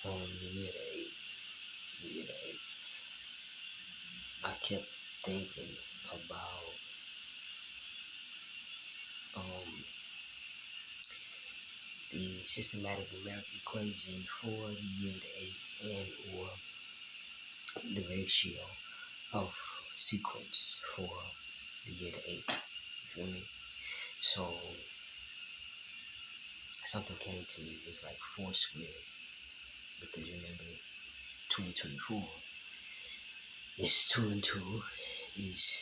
The year eight, the year eight, I kept thinking about um, the systematic numeric equation for the year eight and or the ratio of sequence for the year eight. You feel me? So something came to me. It was like 4 squared because remember 2024 is 2 and 2 is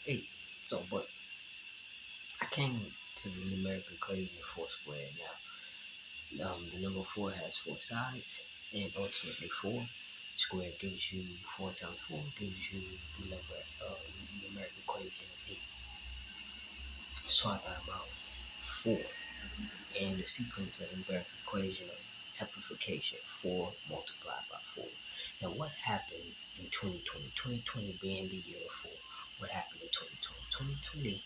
eight. So, but I came to the numerical equation of 4 squared. Now, the number 4 has 4 sides, and ultimately 4 squared gives you 4 times 4 gives you the numerical equation of 8. So I got about 4, and the sequence of the numerical equation of amplification 4 multiplied by 4. Now, what happened in 2020? 2020 being the year of 4. What happened in 2020? 2020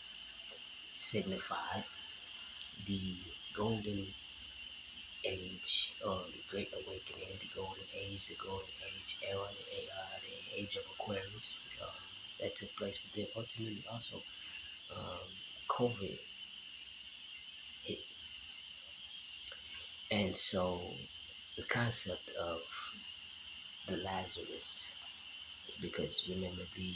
signified the golden age, or the great awakening, the golden age, era, the age of Aquarius. That took place, but then ultimately also COVID hit. And so the concept of the Lazarus, because remember the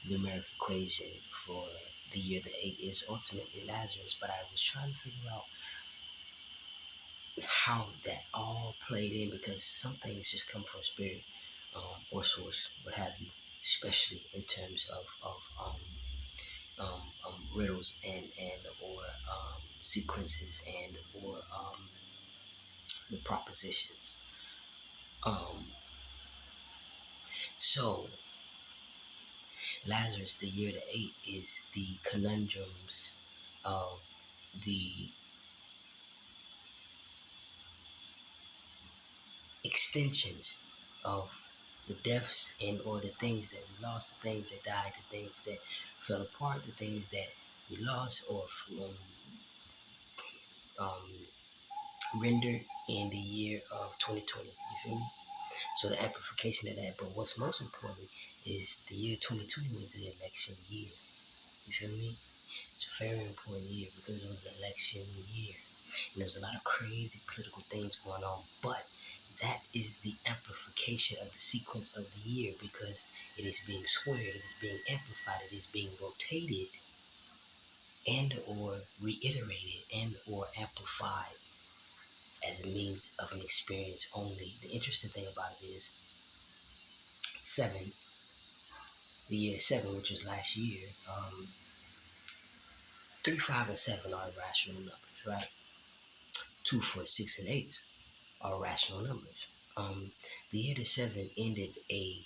numeric equation for the year the 8 is ultimately Lazarus, but I was trying to figure out how that all played in, because some things just come from spirit, or source, what have you, especially in terms of riddles and or sequences and or the propositions. Um, so Lazarus, the year the 8, is the conundrums of the extensions of the deaths and or the things that we lost, the things that died, the things that fell apart, the things that we lost or um, rendered in the year of 2020. You feel me? So the amplification of that. But what's most important is the year 2020 was the election year. You feel me? It's a very important year because it was the election year. And there's a lot of crazy political things going on, but that is the amplification of the sequence of the year, because it is being squared, it is being amplified, it is being rotated and or reiterated and or amplified as a means of an experience only. The interesting thing about it is 7, the year 7, which was last year, 3, 5, and 7 are irrational numbers, right? 2, 4, 6, and 8 are rational numbers. The year to 7 ended a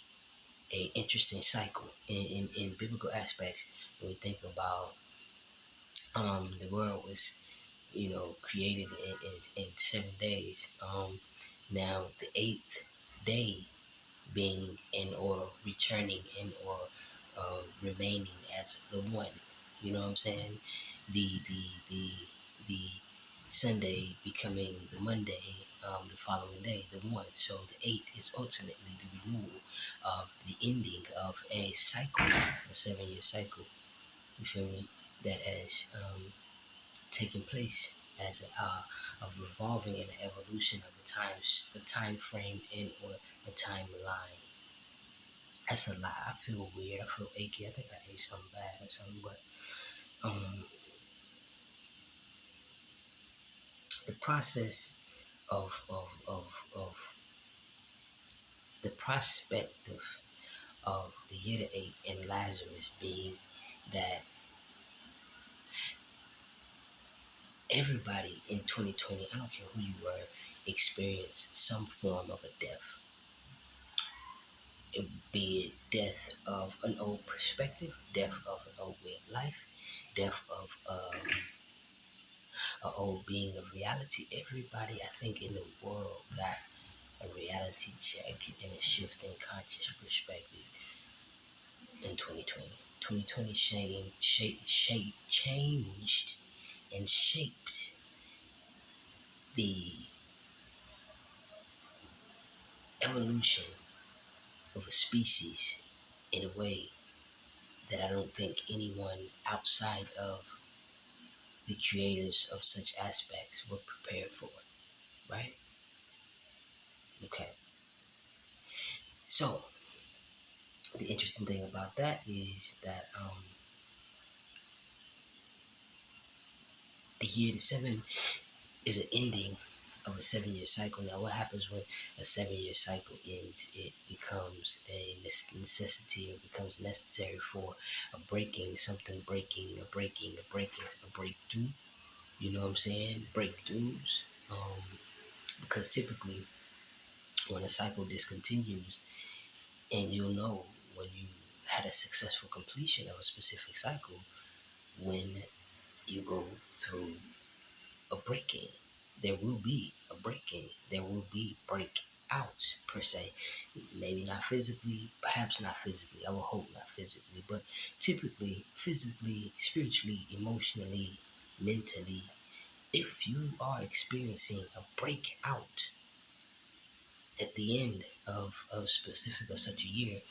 interesting cycle in biblical aspects. When we think about the world was created in 7 days. Now the 8th day being in or returning in or remaining as the one. You know what I'm saying? The Sunday becoming the Monday, the following day, the one. So the 8th is ultimately the removal of the ending of a cycle, a 7-year cycle. You feel me? That has taken place as a revolving and an evolution of the time frame and or the timeline. That's a lot. I feel weird. I feel achy. I think I ate something bad or something. But the process of the perspective of the year to 8 and Lazarus being that everybody in 2020, I don't care who you were, experienced some form of a death. It be it death of an old perspective, death of an old way of life, death of an old being of reality. Everybody, I think, in the world got a reality check and a shift in conscious perspective in 2020. 2020 changed and shaped the evolution of a species in a way that I don't think anyone outside of the creators of such aspects were prepared for, right? Okay. So the interesting thing about that is that the year to seven is an ending of a 7-year cycle. Now, what happens when a 7-year cycle ends? It becomes a necessity, it becomes necessary for a breaking, something breaking, a breaking, a breakthrough. You know what I'm saying? Breakthroughs. Because typically, when a cycle discontinues, and you'll know when you had a successful completion of a specific cycle, when you go through a breaking. There will be a breaking. There will be breakouts per se. Maybe not physically, perhaps not physically. I will hope not physically, but typically physically, spiritually, emotionally, mentally. If you are experiencing a breakout at the end of specific or such a year,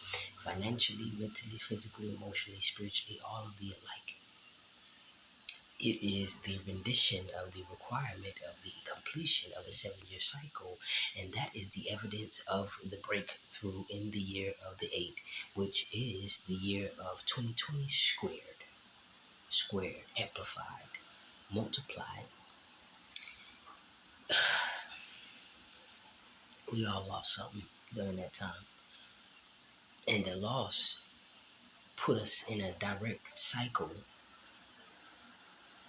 financially, mentally, physically, emotionally, spiritually, all of the alike, it is the rendition of the requirement of the completion of a 7-year cycle, and that is the evidence of the breakthrough in the year of the 8, which is the year of 2020 squared, amplified, multiplied. We all lost something during that time, and the loss put us in a direct cycle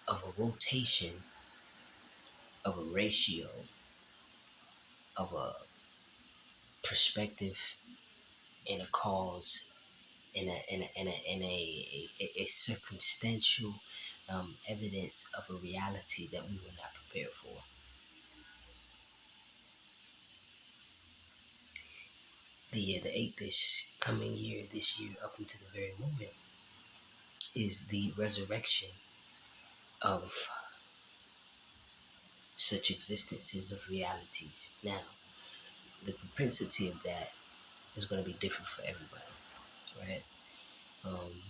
of a rotation, of a ratio, of a perspective, and a cause, in a circumstantial evidence of a reality that we were not prepared for. The 8th this coming year, this year up until the very moment, is the resurrection of such existences of realities. Now, the propensity of that is going to be different for everybody, right? Um,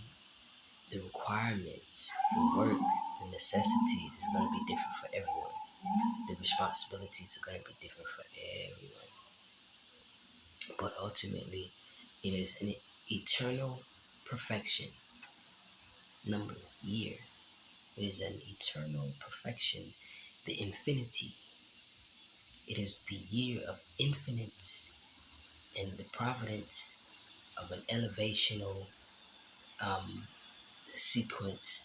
the requirements, the work, the necessities is going to be different for everyone. The responsibilities are going to be different for everyone. But ultimately, it is an eternal perfection. Number, year. It is an eternal perfection. The infinity. It is the year of infinites and the providence of an elevational um, sequence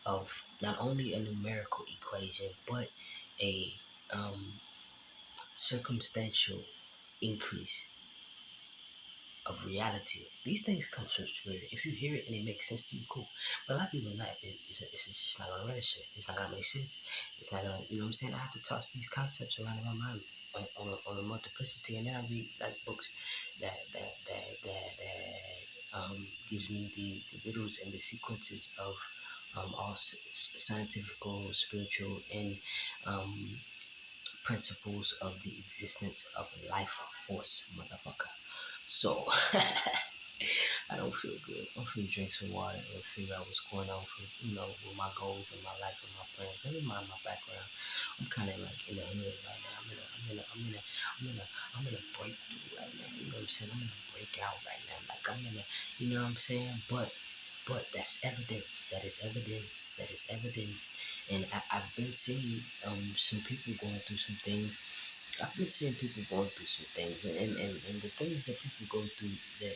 of not only a numerical equation, but a circumstantial increase of reality. These things come from spirit. If you hear it and it makes sense to you, cool. But a lot of people not. It's just not gonna register. It's not gonna make sense. It's not gonna. You know what I'm saying? I have to toss these concepts around in my mind on a multiplicity, and then I read like books that gives me the riddles and the sequences of all scientific, spiritual, and principles of the existence of life force, motherfucker. So I don't feel good. I'm finna drink some water and figure out what's going on for with my goals in my life and my plans. Never mind my background. I'm kind of like in the hood right now. I'm in a breakthrough right now. You know what I'm saying? I'm in a breakout right now. Like I'm in a, you know what I'm saying? But that's evidence. That is evidence. That is evidence. And I've been seeing some people going through some things. I've been seeing people going through some things, and the things that people go through that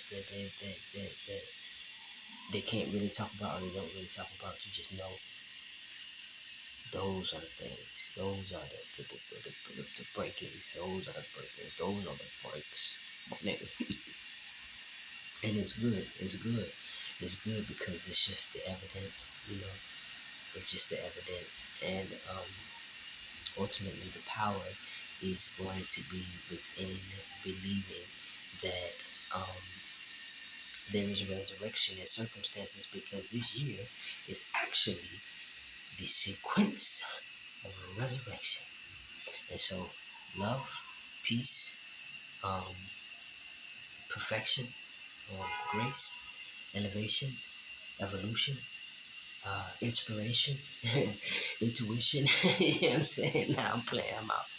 they can't really talk about, or they don't really talk about, you just know those are the things. Those are the breakings. Those are the breakings. Those are the breaks. And it's good. It's good. It's good because it's just the evidence, It's just the evidence. And ultimately the power is going to be within believing that there is resurrection in circumstances, because this year is actually the sequence of a resurrection. And so love, peace, um, perfection, grace, elevation, evolution, inspiration, intuition. You know what I'm saying? Now I'm playing. I'm out.